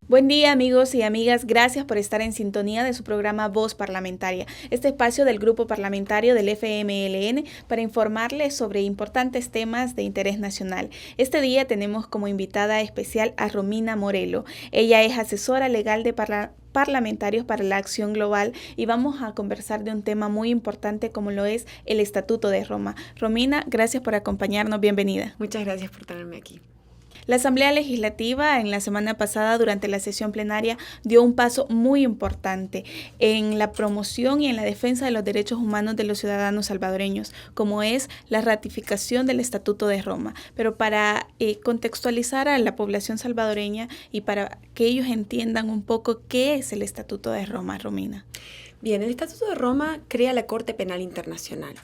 Buen día amigos y amigas, gracias por estar en sintonía de su programa Voz Parlamentaria, este espacio del grupo parlamentario del FMLN para informarles sobre importantes temas de interés nacional. Este día tenemos como invitada especial a Romina Morelo. Ella es asesora legal de parlamentarios para la acción global y vamos a conversar de un tema muy importante como lo es el Estatuto de Roma. Romina, gracias por acompañarnos, bienvenida. Muchas gracias por tenerme aquí. La Asamblea Legislativa en la semana pasada durante la sesión plenaria dio un paso muy importante en la promoción y en la defensa de los derechos humanos de los ciudadanos salvadoreños, como es la ratificación del Estatuto de Roma. Pero para contextualizar a la población salvadoreña y para que ellos entiendan un poco qué es el Estatuto de Roma, Romina. Bien, el Estatuto de Roma crea la Corte Penal Internacional.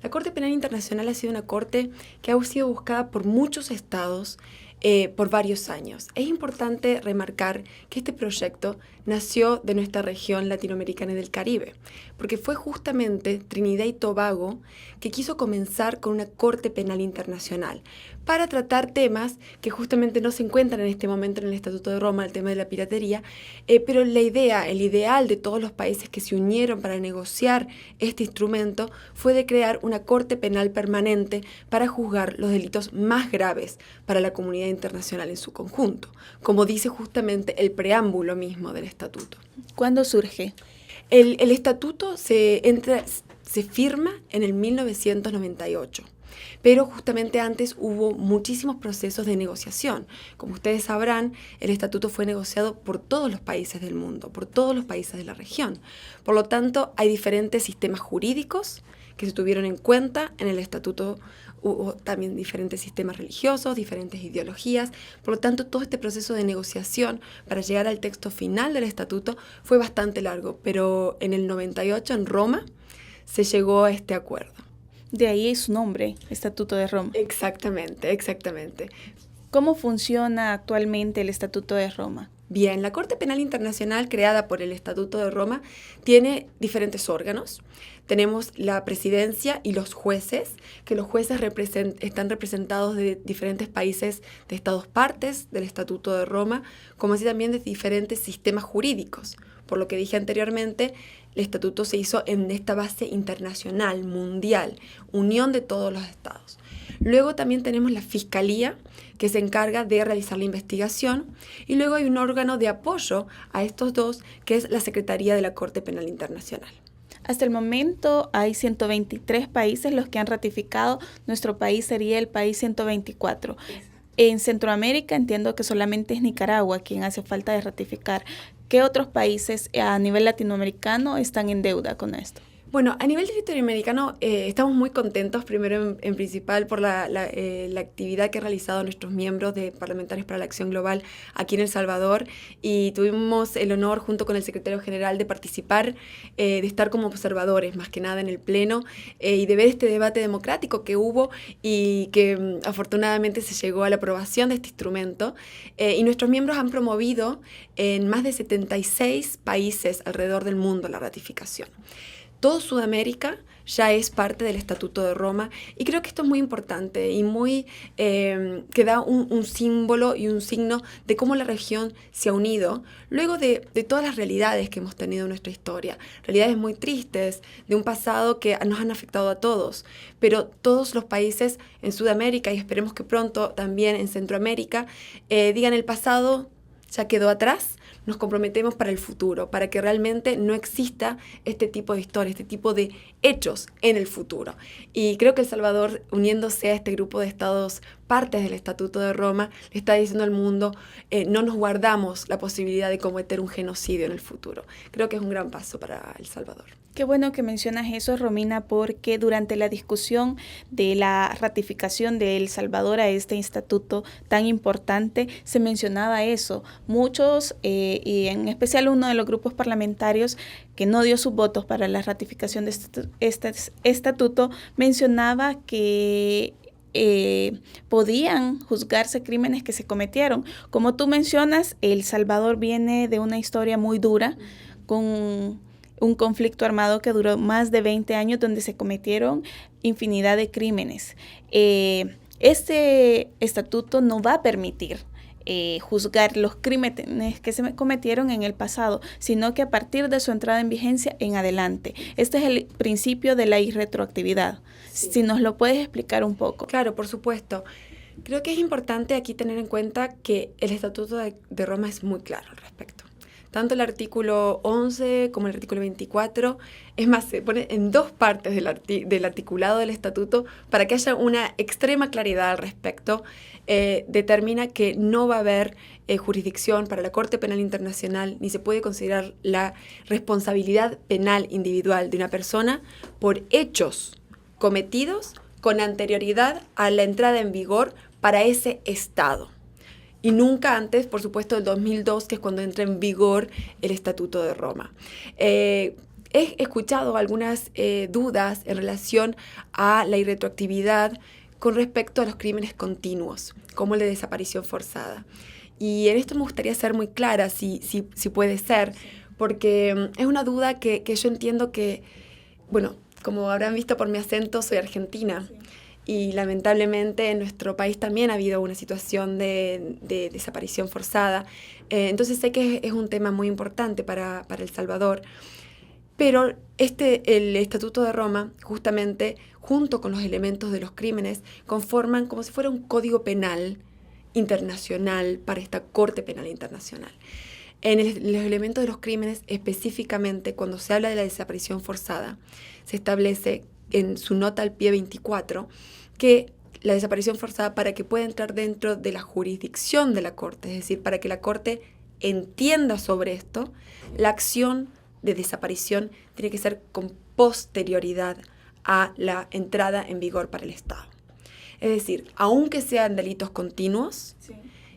La Corte Penal Internacional ha sido una corte que ha sido buscada por muchos estados por varios años. Es importante remarcar que este proyecto nació de nuestra región latinoamericana y del Caribe, porque fue justamente Trinidad y Tobago que quiso comenzar con una Corte Penal Internacional para tratar temas que justamente no se encuentran en este momento en el Estatuto de Roma, el tema de la piratería, pero el ideal de todos los países que se unieron para negociar este instrumento fue de crear una Corte Penal permanente para juzgar los delitos más graves para la comunidad internacional en su conjunto, como dice justamente el preámbulo mismo del Estatuto. ¿Cuándo surge? El Estatuto se firma en el 1998. Pero justamente antes hubo muchísimos procesos de negociación. Como ustedes sabrán, el estatuto fue negociado por todos los países del mundo, por todos los países de la región. Por lo tanto, hay diferentes sistemas jurídicos que se tuvieron en cuenta en el estatuto. Hubo también diferentes sistemas religiosos, diferentes ideologías. Por lo tanto, todo este proceso de negociación para llegar al texto final del estatuto fue bastante largo. Pero en el 98, en Roma, se llegó a este acuerdo. De ahí su nombre, Estatuto de Roma. Exactamente, exactamente. ¿Cómo funciona actualmente el Estatuto de Roma? Bien, la Corte Penal Internacional creada por el Estatuto de Roma tiene diferentes órganos. Tenemos la presidencia y los jueces, que los jueces están representados de diferentes países, de estados partes del Estatuto de Roma, como así también de diferentes sistemas jurídicos. Por lo que dije anteriormente, el estatuto se hizo en esta base internacional, mundial, unión de todos los estados. Luego también tenemos la Fiscalía, que se encarga de realizar la investigación, y luego hay un órgano de apoyo a estos dos, que es la Secretaría de la Corte Penal Internacional. Hasta el momento hay 123 países los que han ratificado. Nuestro país sería el país 124. En Centroamérica entiendo que solamente es Nicaragua quien hace falta de ratificar. ¿Qué otros países a nivel latinoamericano están en deuda con esto? Bueno, a nivel latinoamericano estamos muy contentos, primero en principal por la actividad que han realizado nuestros miembros de Parlamentarios para la Acción Global aquí en El Salvador, y tuvimos el honor junto con el secretario general de participar, de estar como observadores más que nada en el Pleno y de ver este debate democrático que hubo y que afortunadamente se llegó a la aprobación de este instrumento, y nuestros miembros han promovido en más de 76 países alrededor del mundo la ratificación. Todo Sudamérica ya es parte del Estatuto de Roma, y creo que esto es muy importante y muy que da un símbolo y un signo de cómo la región se ha unido luego de todas las realidades que hemos tenido en nuestra historia, realidades muy tristes de un pasado que nos han afectado a todos, pero todos los países en Sudamérica, y esperemos que pronto también en Centroamérica, digan el pasado ya quedó atrás. Nos comprometemos para el futuro, para que realmente no exista este tipo de historia, este tipo de hechos en el futuro. Y creo que El Salvador, uniéndose a este grupo de estados partes del Estatuto de Roma, le está diciendo al mundo, no nos guardamos la posibilidad de cometer un genocidio en el futuro. Creo que es un gran paso para El Salvador. Qué bueno que mencionas eso, Romina, porque durante la discusión de la ratificación de El Salvador a este estatuto tan importante, se mencionaba eso. Muchos, y en especial uno de los grupos parlamentarios que no dio sus votos para la ratificación de este estatuto, mencionaba que podían juzgarse crímenes que se cometieron. Como tú mencionas, El Salvador viene de una historia muy dura, con un conflicto armado que duró más de 20 años, donde se cometieron infinidad de crímenes. Este estatuto no va a permitir juzgar los crímenes que se cometieron en el pasado, sino que a partir de su entrada en vigencia en adelante. Este es el principio de la irretroactividad. Sí. Si nos lo puedes explicar un poco. Claro, por supuesto. Creo que es importante aquí tener en cuenta que el Estatuto de Roma es muy claro al respecto. Tanto el artículo 11 como el artículo 24, es más, se pone en dos partes del articulado del estatuto para que haya una extrema claridad al respecto. Determina que no va a haber jurisdicción para la Corte Penal Internacional, ni se puede considerar la responsabilidad penal individual de una persona por hechos cometidos con anterioridad a la entrada en vigor para ese Estado. Y nunca antes, por supuesto, del 2002, que es cuando entra en vigor el Estatuto de Roma. He escuchado algunas dudas en relación a la irretroactividad con respecto a los crímenes continuos, como el de desaparición forzada. Y en esto me gustaría ser muy clara, si puede ser, porque es una duda que yo entiendo que, bueno, como habrán visto por mi acento, soy argentina. Sí. Y lamentablemente en nuestro país también ha habido una situación de desaparición forzada. Entonces sé que es un tema muy importante para El Salvador. Pero el Estatuto de Roma, justamente, junto con los elementos de los crímenes, conforman como si fuera un código penal internacional para esta Corte Penal Internacional. En los elementos de los crímenes, específicamente cuando se habla de la desaparición forzada, se establece en su nota al pie 24 que la desaparición forzada, para que pueda entrar dentro de la jurisdicción de la Corte, es decir, para que la Corte entienda sobre esto, la acción de desaparición tiene que ser con posterioridad a la entrada en vigor para el Estado. Es decir, aunque sean delitos continuos, sí,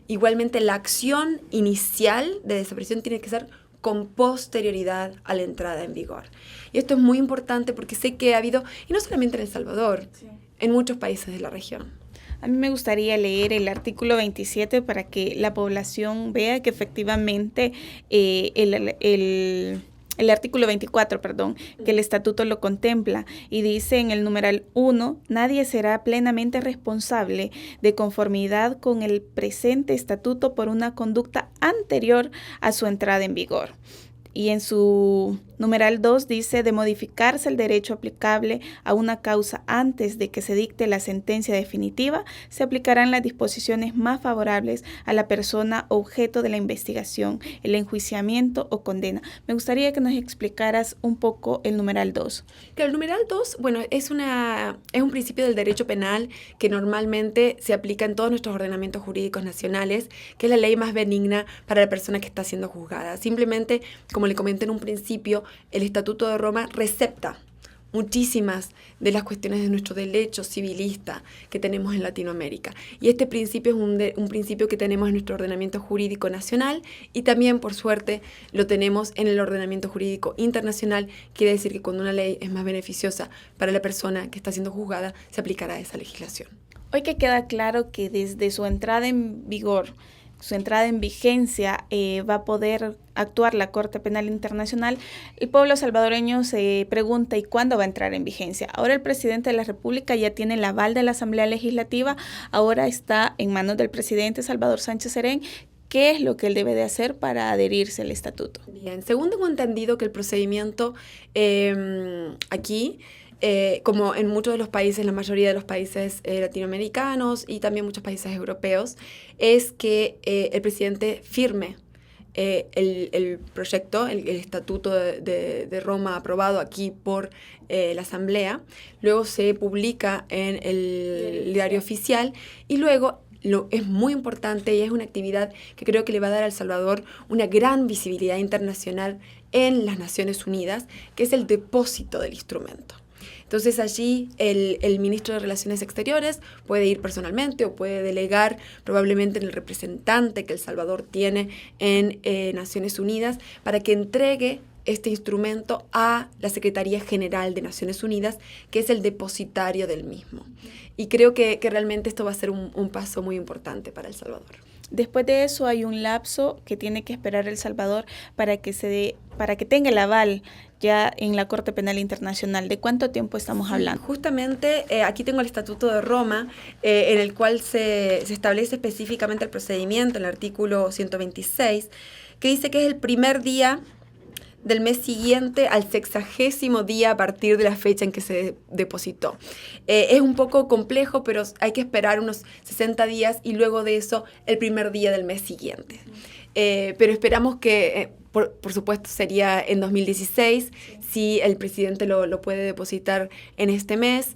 igualmente la acción inicial de desaparición tiene que ser con posterioridad a la entrada en vigor. Y esto es muy importante porque sé que ha habido, y no solamente en El Salvador, sí, en muchos países de la región. A mí me gustaría leer el artículo 27 para que la población vea que efectivamente el artículo 24, que el estatuto lo contempla y dice en el numeral 1, nadie será plenamente responsable de conformidad con el presente estatuto por una conducta anterior a su entrada en vigor. Y en su numeral 2 dice de modificarse el derecho aplicable a una causa antes de que se dicte la sentencia definitiva, se aplicarán las disposiciones más favorables a la persona objeto de la investigación, el enjuiciamiento o condena. Me gustaría que nos explicaras un poco el numeral 2. Claro, el numeral 2, bueno, es un principio del derecho penal que normalmente se aplica en todos nuestros ordenamientos jurídicos nacionales, que es la ley más benigna para la persona que está siendo juzgada. Simplemente, como le comenté en un principio, el Estatuto de Roma recepta muchísimas de las cuestiones de nuestro derecho civilista que tenemos en Latinoamérica. Y este principio es un principio que tenemos en nuestro ordenamiento jurídico nacional y también, por suerte, lo tenemos en el ordenamiento jurídico internacional. Quiere decir que cuando una ley es más beneficiosa para la persona que está siendo juzgada, se aplicará esa legislación. Hoy que queda claro que desde su entrada en vigor, su entrada en vigencia, va a poder actuar la Corte Penal Internacional, el pueblo salvadoreño se pregunta ¿y cuándo va a entrar en vigencia? Ahora el presidente de la República ya tiene el aval de la Asamblea Legislativa, ahora está en manos del presidente Salvador Sánchez Serén. ¿Qué es lo que él debe de hacer para adherirse al estatuto? Bien, según tengo entendido que el procedimiento aquí, como en muchos de los países, la mayoría de los países latinoamericanos y también muchos países europeos, es que el presidente firme el proyecto, el estatuto de Roma aprobado aquí por la Asamblea, luego se publica en el diario oficial y luego es muy importante y es una actividad que creo que le va a dar a El Salvador una gran visibilidad internacional en las Naciones Unidas, que es el depósito del instrumento. Entonces allí el ministro de Relaciones Exteriores puede ir personalmente o puede delegar probablemente en el representante que El Salvador tiene en Naciones Unidas para que entregue este instrumento a la Secretaría General de Naciones Unidas, que es el depositario del mismo. Y creo que realmente esto va a ser un paso muy importante para El Salvador. Después de eso hay un lapso que tiene que esperar El Salvador para que tenga el aval ya en la Corte Penal Internacional. ¿De cuánto tiempo estamos hablando? Justamente aquí tengo el Estatuto de Roma, en el cual se establece específicamente el procedimiento, el artículo 126, que dice que es el primer día del mes siguiente al 60º día a partir de la fecha en que se depositó. Es un poco complejo, pero hay que esperar unos 60 días y luego de eso el primer día del mes siguiente. Pero esperamos que, por supuesto, sería en 2016, si el presidente lo puede depositar en este mes.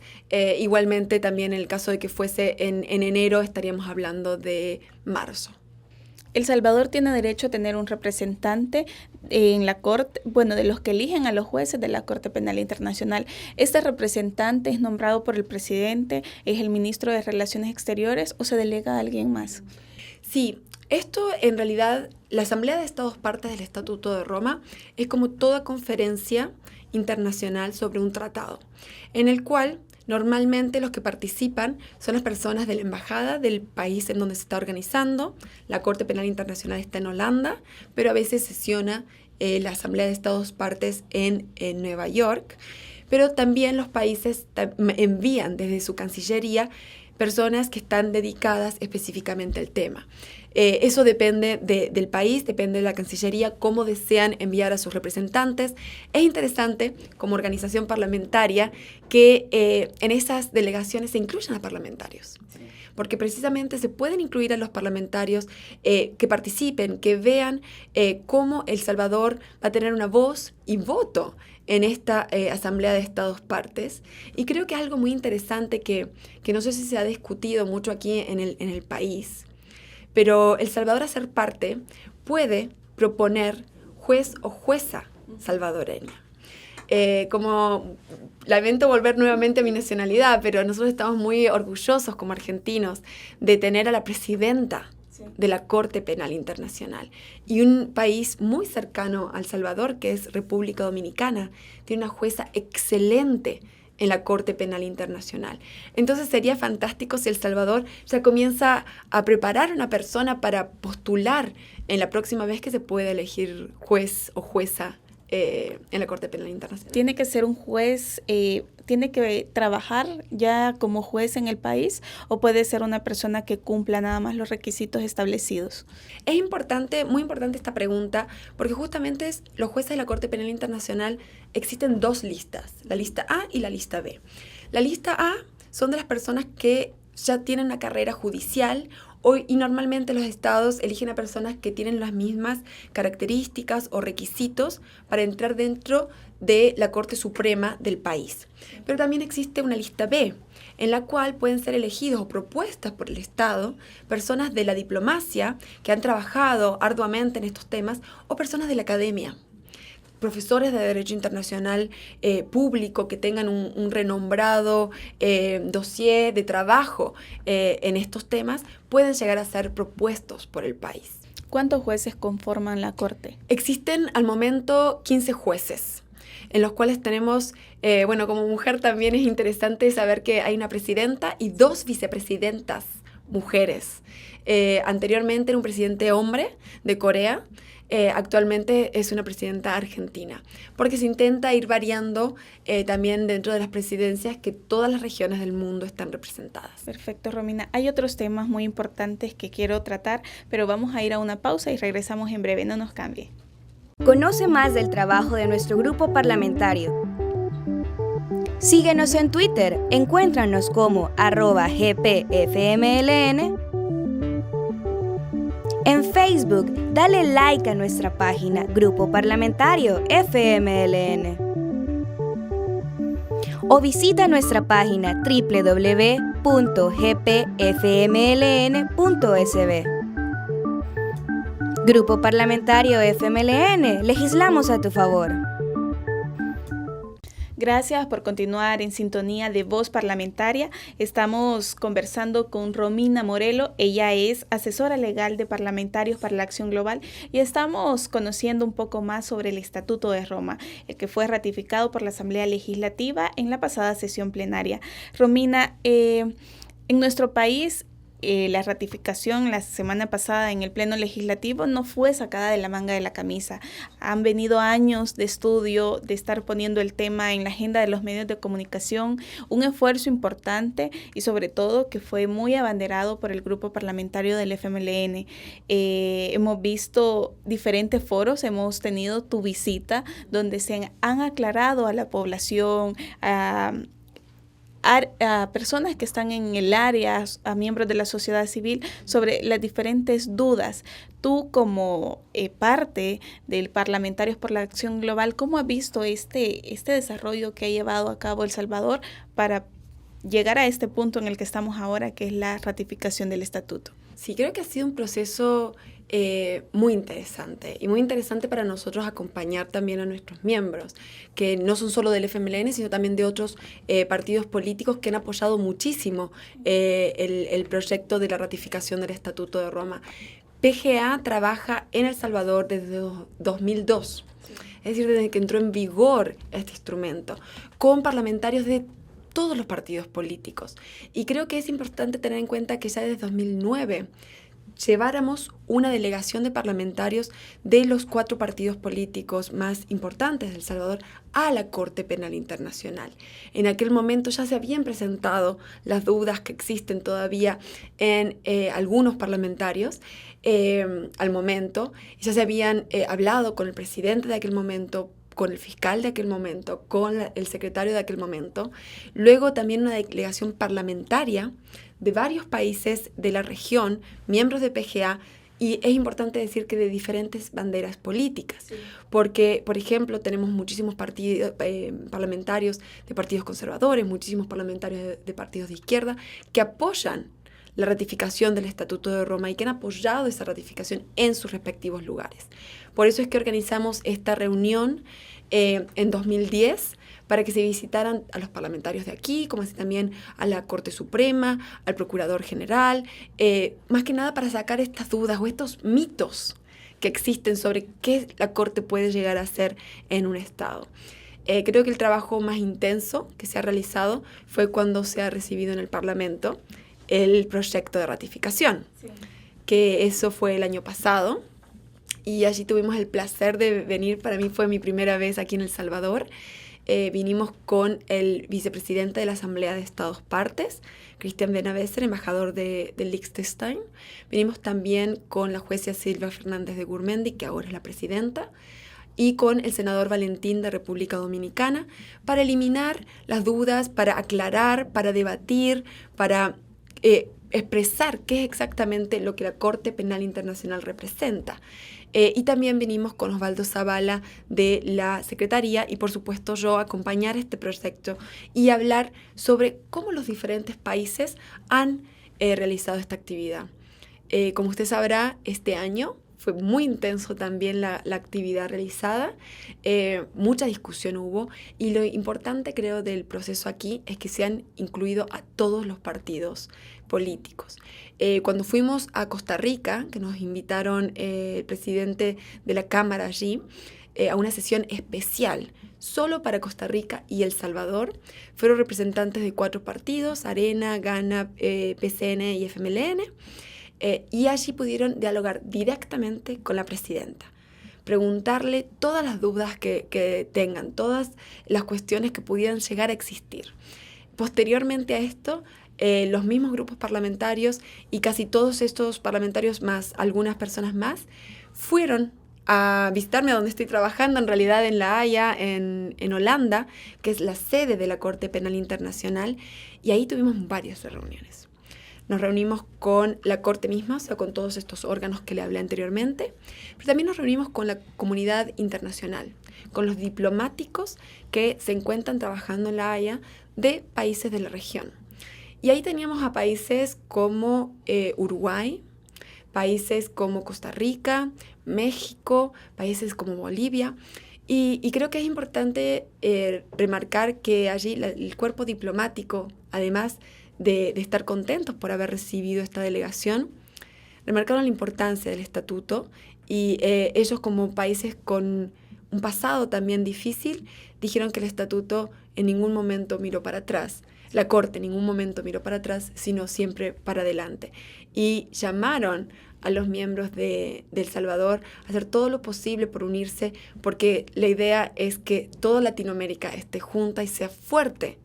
Igualmente, también en el caso de que fuese en enero, estaríamos hablando de marzo. El Salvador tiene derecho a tener un representante en la Corte, bueno, de los que eligen a los jueces de la Corte Penal Internacional. Este representante es nombrado por el presidente, es el ministro de Relaciones Exteriores o se delega a alguien más. Sí, esto en realidad, la Asamblea de Estados Partes del Estatuto de Roma es como toda conferencia internacional sobre un tratado, en el cual normalmente los que participan son las personas de la embajada del país en donde se está organizando. La Corte Penal Internacional está en Holanda, pero a veces sesiona la Asamblea de Estados Partes en Nueva York. Pero también los países envían desde su Cancillería personas que están dedicadas específicamente al tema. Eso depende del país, depende de la Cancillería, cómo desean enviar a sus representantes. Es interesante, como organización parlamentaria, que en esas delegaciones se incluyan a parlamentarios. Porque precisamente se pueden incluir a los parlamentarios que participen, que vean cómo El Salvador va a tener una voz y voto en esta Asamblea de Estados Partes. Y creo que es algo muy interesante que no sé si se ha discutido mucho aquí en el país. Pero El Salvador, a ser parte, puede proponer juez o jueza salvadoreña. Como lamento volver nuevamente a mi nacionalidad, pero nosotros estamos muy orgullosos como argentinos de tener a la presidenta de la Corte Penal Internacional. Y un país muy cercano a El Salvador, que es República Dominicana, tiene una jueza excelente en la Corte Penal Internacional. Entonces sería fantástico si El Salvador ya comienza a preparar a una persona para postular en la próxima vez que se pueda elegir juez o jueza en la Corte Penal Internacional. ¿Tiene que ser un juez, tiene que trabajar ya como juez en el país o puede ser una persona que cumpla nada más los requisitos establecidos? Es importante, muy importante esta pregunta, porque justamente los jueces de la Corte Penal Internacional existen dos listas, la lista A y la lista B. La lista A son de las personas que ya tienen una carrera judicial y normalmente los estados eligen a personas que tienen las mismas características o requisitos para entrar dentro de la Corte Suprema del país. Pero también existe una lista B, en la cual pueden ser elegidos o propuestas por el Estado personas de la diplomacia que han trabajado arduamente en estos temas o personas de la academia. Profesores de Derecho Internacional público que tengan un renombrado dossier de trabajo en estos temas pueden llegar a ser propuestos por el país. ¿Cuántos jueces conforman la Corte? Existen al momento 15 jueces, en los cuales tenemos, como mujer también es interesante saber que hay una presidenta y 2 vicepresidentas mujeres. Anteriormente era un presidente hombre de Corea. Actualmente es una presidenta argentina, porque se intenta ir variando también dentro de las presidencias que todas las regiones del mundo están representadas. Perfecto, Romina. Hay otros temas muy importantes que quiero tratar, pero vamos a ir a una pausa y regresamos en breve. No nos cambie. Conoce más del trabajo de nuestro grupo parlamentario. Síguenos en Twitter, encuéntranos como @gpfmln. En Facebook, dale like a nuestra página Grupo Parlamentario FMLN. O visita nuestra página www.gpfmln.sb. Grupo Parlamentario FMLN, legislamos a tu favor. Gracias por continuar en sintonía de Voz Parlamentaria. Estamos conversando con Romina Morelo. Ella es asesora legal de Parlamentarios para la Acción Global y estamos conociendo un poco más sobre el Estatuto de Roma, el que fue ratificado por la Asamblea Legislativa en la pasada sesión plenaria. Romina, en nuestro país la ratificación la semana pasada en el Pleno Legislativo no fue sacada de la manga de la camisa. Han venido años de estudio, de estar poniendo el tema en la agenda de los medios de comunicación, un esfuerzo importante y sobre todo que fue muy abanderado por el grupo parlamentario del FMLN. Hemos visto diferentes foros, hemos tenido tu visita donde se han aclarado a la población, a personas que están en el área, a miembros de la sociedad civil, sobre las diferentes dudas. Tú, como parte del Parlamentarios por la Acción Global, ¿cómo has visto este desarrollo que ha llevado a cabo El Salvador para llegar a este punto en el que estamos ahora, que es la ratificación del estatuto? Sí, creo que ha sido un proceso muy interesante y muy interesante para nosotros acompañar también a nuestros miembros, que no son solo del FMLN, sino también de otros partidos políticos que han apoyado muchísimo el proyecto de la ratificación del Estatuto de Roma. PGA trabaja en El Salvador desde 2002, es decir, desde que entró en vigor este instrumento, con parlamentarios de todos los partidos políticos. Y creo que es importante tener en cuenta que ya desde 2009 lleváramos una delegación de parlamentarios de los 4 partidos políticos más importantes de El Salvador a la Corte Penal Internacional. En aquel momento ya se habían presentado las dudas que existen todavía en algunos parlamentarios al momento. Ya se habían hablado con el presidente de aquel momento, con el fiscal de aquel momento, con el secretario de aquel momento. Luego también una delegación parlamentaria de varios países de la región, miembros de PGA, y es importante decir que de diferentes banderas políticas, sí. Porque, por ejemplo, tenemos muchísimos parlamentarios de partidos conservadores, muchísimos parlamentarios de partidos de izquierda que apoyan la ratificación del Estatuto de Roma y que han apoyado esa ratificación en sus respectivos lugares. Por eso es que organizamos esta reunión en 2010 para que se visitaran a los parlamentarios de aquí, como así también a la Corte Suprema, al Procurador General, más que nada para sacar estas dudas o estos mitos que existen sobre qué la Corte puede llegar a hacer en un Estado. Creo que el trabajo más intenso que se ha realizado fue cuando se ha recibido en el Parlamento el proyecto de ratificación, sí. Que eso fue el año pasado, y allí tuvimos el placer de venir. Para mí fue mi primera vez aquí en El Salvador. Vinimos con el vicepresidente de la Asamblea de Estados Partes, Cristian Benaveser, embajador de Liechtenstein. Vinimos también con la jueza Silvia Fernández de Gurmendi, que ahora es la presidenta, y con el senador Valentín de República Dominicana, para eliminar las dudas, para aclarar, para debatir, para expresar qué es exactamente lo que la Corte Penal Internacional representa. Y también vinimos con Osvaldo Zavala de la Secretaría y, por supuesto, yo a acompañar este proyecto y hablar sobre cómo los diferentes países han realizado esta actividad. Como usted sabrá, este año fue muy intenso también la actividad realizada, mucha discusión hubo, y lo importante, creo, del proceso aquí es que se han incluido a todos los partidos políticos. Cuando fuimos a Costa Rica, que nos invitaron el presidente de la Cámara allí, a una sesión especial solo para Costa Rica y El Salvador, fueron representantes de 4 partidos, Arena, Gana, PCN y FMLN, y allí pudieron dialogar directamente con la presidenta, preguntarle todas las dudas que tengan, todas las cuestiones que pudieran llegar a existir. Posteriormente a esto, los mismos grupos parlamentarios y casi todos estos parlamentarios más algunas personas más fueron a visitarme a donde estoy trabajando, en realidad en La Haya, en Holanda, que es la sede de la Corte Penal Internacional, y ahí tuvimos varias reuniones. Nos reunimos con la Corte misma, o sea, con todos estos órganos que le hablé anteriormente, pero también nos reunimos con la comunidad internacional, con los diplomáticos que se encuentran trabajando en La Haya de países de la región. Y ahí teníamos a países como Uruguay, países como Costa Rica, México, países como Bolivia. Y creo que es importante remarcar que allí el cuerpo diplomático, además de estar contentos por haber recibido esta delegación, remarcaron la importancia del estatuto, y ellos, como países con un pasado también difícil, dijeron que el estatuto en ningún momento miró para atrás. La Corte en ningún momento miró para atrás, sino siempre para adelante. Y llamaron a los miembros de El Salvador a hacer todo lo posible por unirse, porque la idea es que toda Latinoamérica esté junta y sea fuerte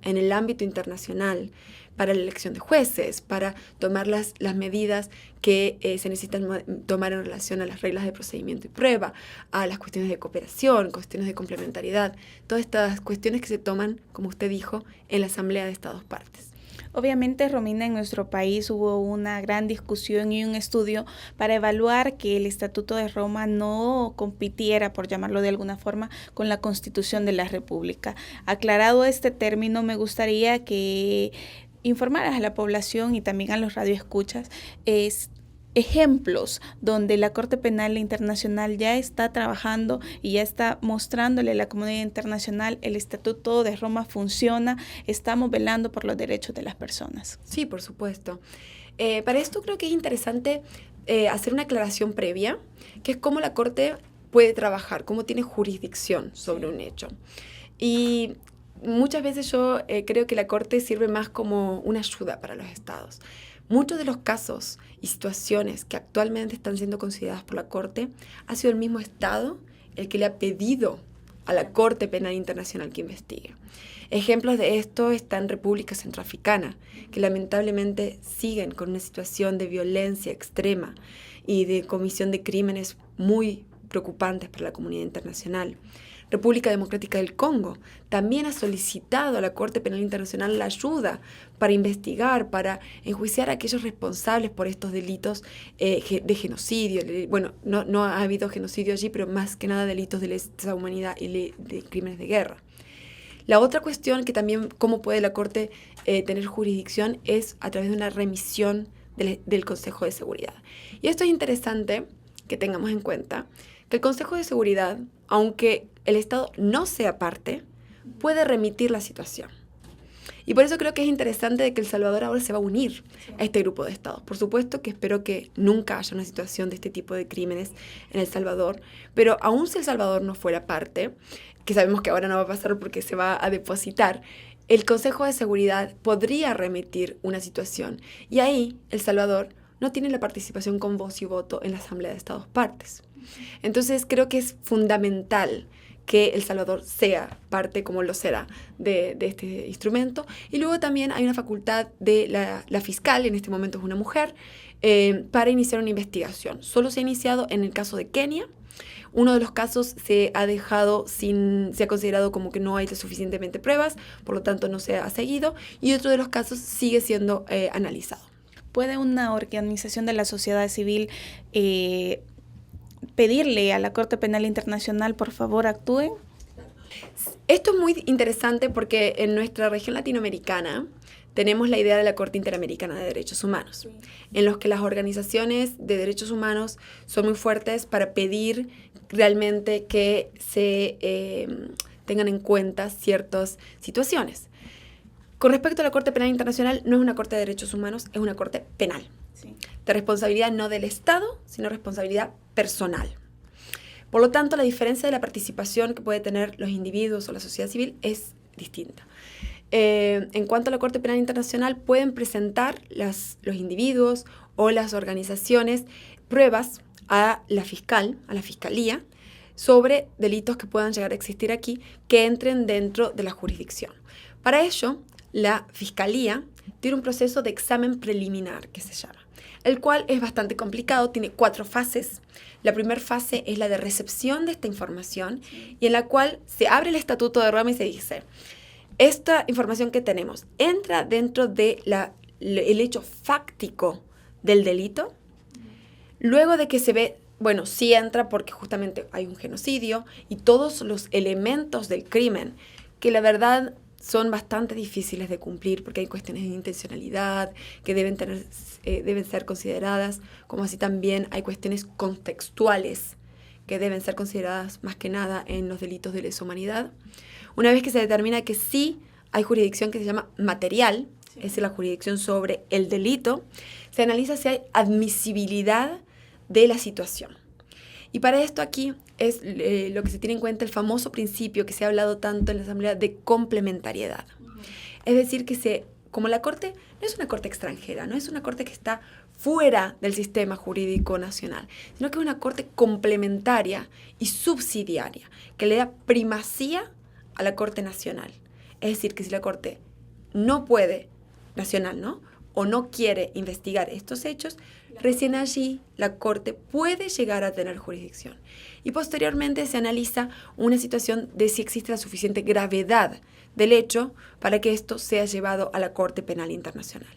en el ámbito internacional para la elección de jueces, para tomar las medidas que se necesitan tomar en relación a las reglas de procedimiento y prueba, a las cuestiones de cooperación, cuestiones de complementariedad, todas estas cuestiones que se toman, como usted dijo, en la Asamblea de Estados Partes. Obviamente, Romina, en nuestro país hubo una gran discusión y un estudio para evaluar que el Estatuto de Roma no compitiera, por llamarlo de alguna forma, con la Constitución de la República. Aclarado este término, me gustaría que informaras a la población y también a los radioescuchas ejemplos donde la Corte Penal Internacional ya está trabajando y ya está mostrándole a la comunidad internacional el Estatuto de Roma funciona, estamos velando por los derechos de las personas. Sí, por supuesto. Para esto creo que es interesante hacer una aclaración previa, que es cómo la Corte puede trabajar, cómo tiene jurisdicción sobre un hecho. Y muchas veces yo creo que la Corte sirve más como una ayuda para los estados. Muchos de los casos y situaciones que actualmente están siendo consideradas por la Corte ha sido el mismo Estado el que le ha pedido a la Corte Penal Internacional que investigue. Ejemplos de esto están en República Centroafricana, que lamentablemente siguen con una situación de violencia extrema y de comisión de crímenes muy preocupantes para la comunidad internacional. República Democrática del Congo también ha solicitado a la Corte Penal Internacional la ayuda para investigar, para enjuiciar a aquellos responsables por estos delitos de genocidio. Bueno, no ha habido genocidio allí, pero más que nada delitos de lesa humanidad y de crímenes de guerra. La otra cuestión que también, cómo puede la Corte tener jurisdicción, es a través de una remisión del Consejo de Seguridad. Y esto es interesante que tengamos en cuenta, que el Consejo de Seguridad, aunque el Estado no sea parte, puede remitir la situación. Y por eso creo que es interesante de que El Salvador ahora se va a unir a este grupo de estados. Por supuesto que espero que nunca haya una situación de este tipo de crímenes en El Salvador, pero aún si El Salvador no fuera parte, que sabemos que ahora no va a pasar porque se va a depositar, el Consejo de Seguridad podría remitir una situación. Y ahí El Salvador no tiene la participación con voz y voto en la Asamblea de Estados Partes. Entonces creo que es fundamental que El Salvador sea parte, como lo será, de este instrumento. Y luego también hay una facultad de la fiscal, en este momento es una mujer, para iniciar una investigación. Solo se ha iniciado en el caso de Kenia. Uno de los casos se ha considerado como que no hay suficientemente pruebas, por lo tanto no se ha seguido, y otro de los casos sigue siendo analizado. ¿Puede una organización de la sociedad civil pedirle a la Corte Penal Internacional, por favor, actúen? Esto es muy interesante porque en nuestra región latinoamericana tenemos la idea de la Corte Interamericana de Derechos Humanos, en los que las organizaciones de derechos humanos son muy fuertes para pedir realmente que se tengan en cuenta ciertas situaciones. Con respecto a la Corte Penal Internacional, no es una Corte de Derechos Humanos, es una Corte penal. Sí. De responsabilidad no del Estado, sino responsabilidad personal. Por lo tanto, la diferencia de la participación que puede tener los individuos o la sociedad civil es distinta. En cuanto a la Corte Penal Internacional, pueden presentar los individuos o las organizaciones pruebas a la fiscalía, sobre delitos que puedan llegar a existir aquí, que entren dentro de la jurisdicción. Para ello, la Fiscalía tiene un proceso de examen preliminar, que se llama, el cual es bastante complicado, tiene 4 fases. La primera fase es la de recepción de esta información, y en la cual se abre el Estatuto de Roma y se dice, esta información que tenemos entra dentro de el hecho fáctico del delito. Luego de que se ve, bueno, sí entra porque justamente hay un genocidio y todos los elementos del crimen, que la verdad son bastante difíciles de cumplir porque hay cuestiones de intencionalidad que deben ser consideradas, como así también hay cuestiones contextuales que deben ser consideradas más que nada en los delitos de lesa humanidad. Una vez que se determina que sí hay jurisdicción que se llama material, es decir, la jurisdicción sobre el delito, se analiza si hay admisibilidad de la situación. Y para esto aquí es lo que se tiene en cuenta el famoso principio que se ha hablado tanto en la Asamblea de complementariedad. Es decir, como la Corte no es una Corte extranjera, no es una Corte que está fuera del sistema jurídico nacional, sino que es una Corte complementaria y subsidiaria, que le da primacía a la Corte Nacional. Es decir, que si la Corte no puede, nacional, ¿no?, o no quiere investigar estos hechos, recién allí la Corte puede llegar a tener jurisdicción. Y posteriormente se analiza una situación de si existe la suficiente gravedad del hecho para que esto sea llevado a la Corte Penal Internacional.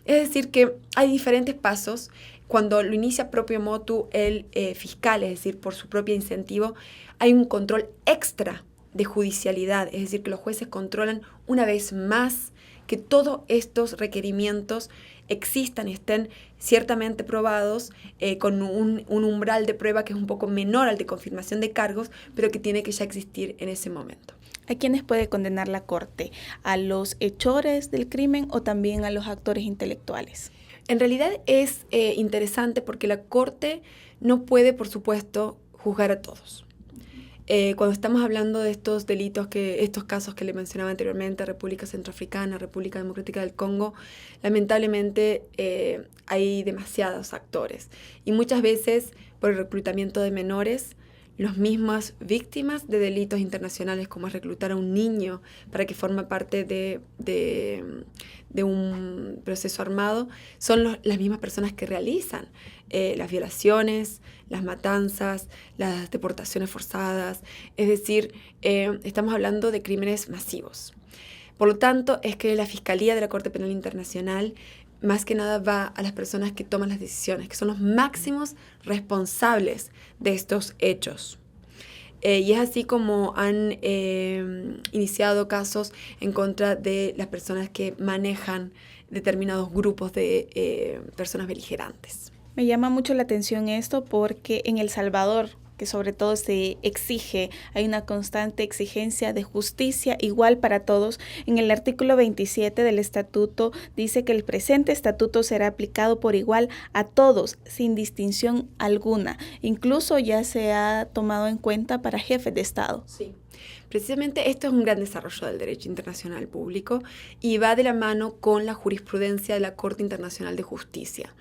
Es decir, que hay diferentes pasos. Cuando lo inicia propio motu el fiscal, es decir, por su propio incentivo, hay un control extra de judicialidad, es decir, que los jueces controlan una vez más que todos estos requerimientos existan y estén ciertamente probados con un umbral de prueba que es un poco menor al de confirmación de cargos, pero que tiene que ya existir en ese momento. ¿A quiénes puede condenar la Corte? ¿A los hechores del crimen o también a los actores intelectuales? En realidad es interesante porque la Corte no puede, por supuesto, juzgar a todos. Cuando estamos hablando de estos delitos, estos casos que le mencionaba anteriormente, República Centroafricana, República Democrática del Congo, lamentablemente hay demasiados actores. Y muchas veces, por el reclutamiento de menores, las mismas víctimas de delitos internacionales, como es reclutar a un niño para que forme parte de un proceso armado, son las mismas personas que realizan las violaciones, las matanzas, las deportaciones forzadas. Es decir, estamos hablando de crímenes masivos. Por lo tanto, es que la Fiscalía de la Corte Penal Internacional más que nada va a las personas que toman las decisiones, que son los máximos responsables de estos hechos. Y es así como han iniciado casos en contra de las personas que manejan determinados grupos de personas beligerantes. Me llama mucho la atención esto porque en El Salvador, que sobre todo se exige, hay una constante exigencia de justicia igual para todos. En el artículo 27 del estatuto dice que el presente estatuto será aplicado por igual a todos, sin distinción alguna. Incluso ya se ha tomado en cuenta para jefes de Estado. Sí. Precisamente esto es un gran desarrollo del derecho internacional público y va de la mano con la jurisprudencia de la Corte Internacional de Justicia.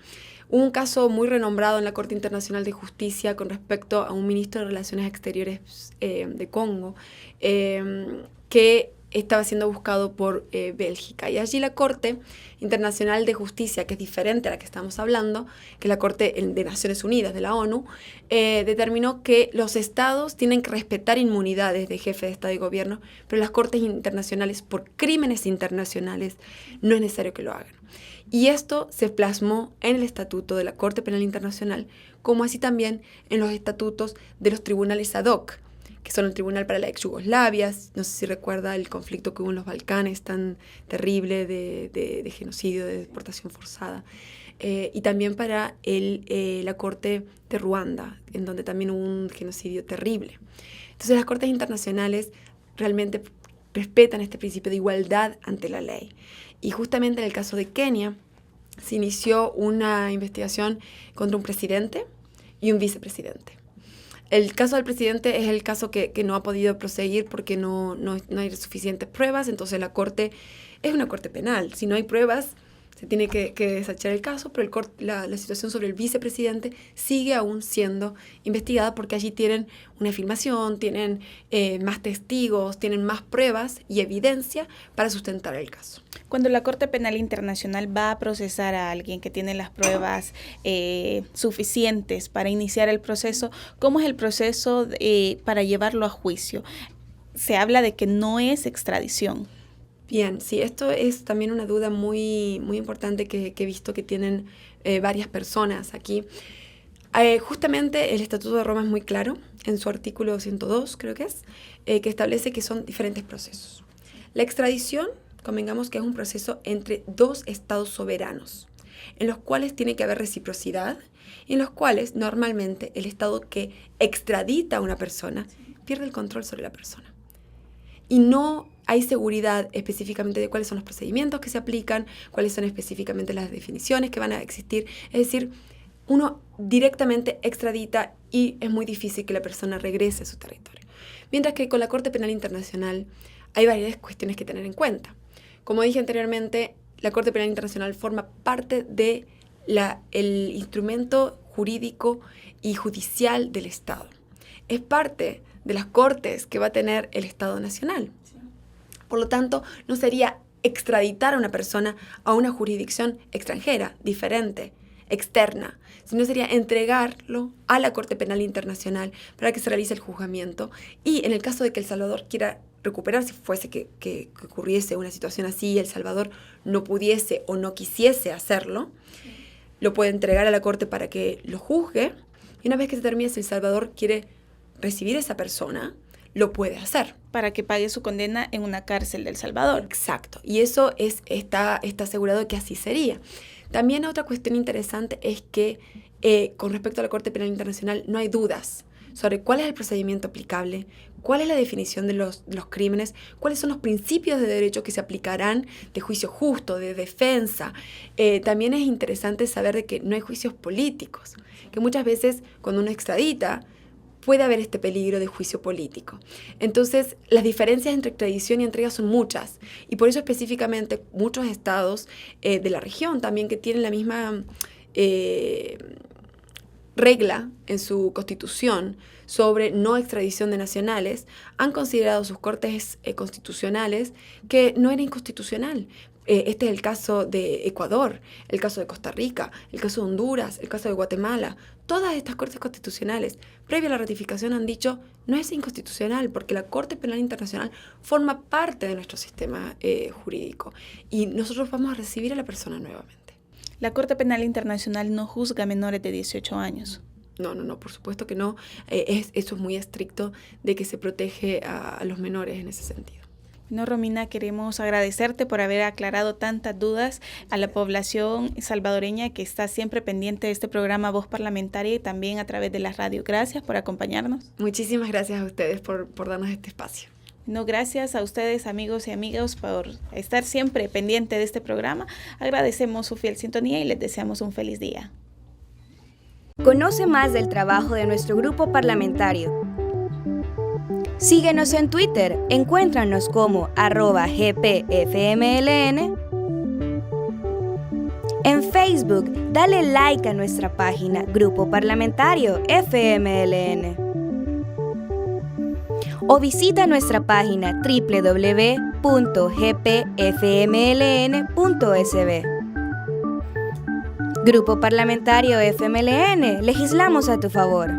Hubo un caso muy renombrado en la Corte Internacional de Justicia con respecto a un ministro de Relaciones Exteriores de Congo que estaba siendo buscado por Bélgica. Y allí la Corte Internacional de Justicia, que es diferente a la que estamos hablando, que es la Corte de Naciones Unidas, de la ONU, determinó que los estados tienen que respetar inmunidades de jefe de Estado y gobierno, pero las Cortes Internacionales, por crímenes internacionales, no es necesario que lo hagan. Y esto se plasmó en el Estatuto de la Corte Penal Internacional, como así también en los estatutos de los tribunales ad hoc, que son el Tribunal para la ex Yugoslavia, no sé si recuerda el conflicto que hubo en los Balcanes tan terrible de genocidio, de deportación forzada, y también para la Corte de Ruanda, en donde también hubo un genocidio terrible. Entonces las Cortes Internacionales realmente respetan este principio de igualdad ante la ley. Y justamente en el caso de Kenia se inició una investigación contra un presidente y un vicepresidente. El caso del presidente es el caso que no ha podido proseguir porque no hay suficientes pruebas, entonces la Corte es una Corte penal. Si no hay pruebas, se tiene que desechar el caso, pero la situación sobre el vicepresidente sigue aún siendo investigada porque allí tienen una filmación, tienen más testigos, tienen más pruebas y evidencia para sustentar el caso. Cuando la Corte Penal Internacional va a procesar a alguien que tiene las pruebas suficientes para iniciar el proceso, ¿cómo es el proceso para llevarlo a juicio? Se habla de que no es extradición. Bien, sí, esto es también una duda muy, muy importante que he visto que tienen varias personas aquí. Justamente el Estatuto de Roma es muy claro, en su artículo 102 creo que es, que establece que son diferentes procesos. La extradición, convengamos que es un proceso entre dos estados soberanos, en los cuales tiene que haber reciprocidad y en los cuales normalmente el estado que extradita a una persona pierde el control sobre la persona. Y no hay seguridad específicamente de cuáles son los procedimientos que se aplican, cuáles son específicamente las definiciones que van a existir. Es decir, uno directamente extradita y es muy difícil que la persona regrese a su territorio. Mientras que con la Corte Penal Internacional hay varias cuestiones que tener en cuenta. Como dije anteriormente, la Corte Penal Internacional forma parte del instrumento jurídico y judicial del Estado. Es parte de las cortes que va a tener el Estado Nacional. Por lo tanto, no sería extraditar a una persona a una jurisdicción extranjera, diferente, externa, sino sería entregarlo a la Corte Penal Internacional para que se realice el juzgamiento. Y en el caso de que El Salvador quiera recuperar, si fuese que ocurriese una situación así y El Salvador no pudiese o no quisiese hacerlo, lo puede entregar a la Corte para que lo juzgue. Y una vez que se termine, si El Salvador quiere recibir a esa persona, lo puede hacer. Para que pague su condena en una cárcel de El Salvador. Exacto. Y eso está asegurado que así sería. También otra cuestión interesante es que con respecto a la Corte Penal Internacional no hay dudas sobre cuál es el procedimiento aplicable, cuál es la definición de los crímenes, cuáles son los principios de derecho que se aplicarán de juicio justo, de defensa. También es interesante saber de que no hay juicios políticos, que muchas veces cuando uno extradita puede haber este peligro de juicio político. Entonces, las diferencias entre extradición y entrega son muchas, y por eso específicamente muchos estados de la región también que tienen la misma regla en su constitución sobre no extradición de nacionales, han considerado sus cortes constitucionales que no era inconstitucional. Este es el caso de Ecuador, el caso de Costa Rica, el caso de Honduras, el caso de Guatemala. Todas estas cortes constitucionales, previa a la ratificación, han dicho no es inconstitucional porque la Corte Penal Internacional forma parte de nuestro sistema jurídico y nosotros vamos a recibir a la persona nuevamente. La Corte Penal Internacional no juzga a menores de 18 años. No, por supuesto que no. Eso es muy estricto de que se protege a los menores en ese sentido. No, Romina, queremos agradecerte por haber aclarado tantas dudas a la población salvadoreña que está siempre pendiente de este programa Voz Parlamentaria y también a través de la radio. Gracias por acompañarnos. Muchísimas gracias a ustedes por darnos este espacio. No, gracias a ustedes, amigos y amigas, por estar siempre pendiente de este programa. Agradecemos su fiel sintonía y les deseamos un feliz día. Conoce más del trabajo de nuestro grupo parlamentario. Síguenos en Twitter, encuéntranos como @gpfmln. En Facebook, dale like a nuestra página Grupo Parlamentario FMLN. O visita nuestra página www.gpfmln.sb. Grupo Parlamentario FMLN, legislamos a tu favor.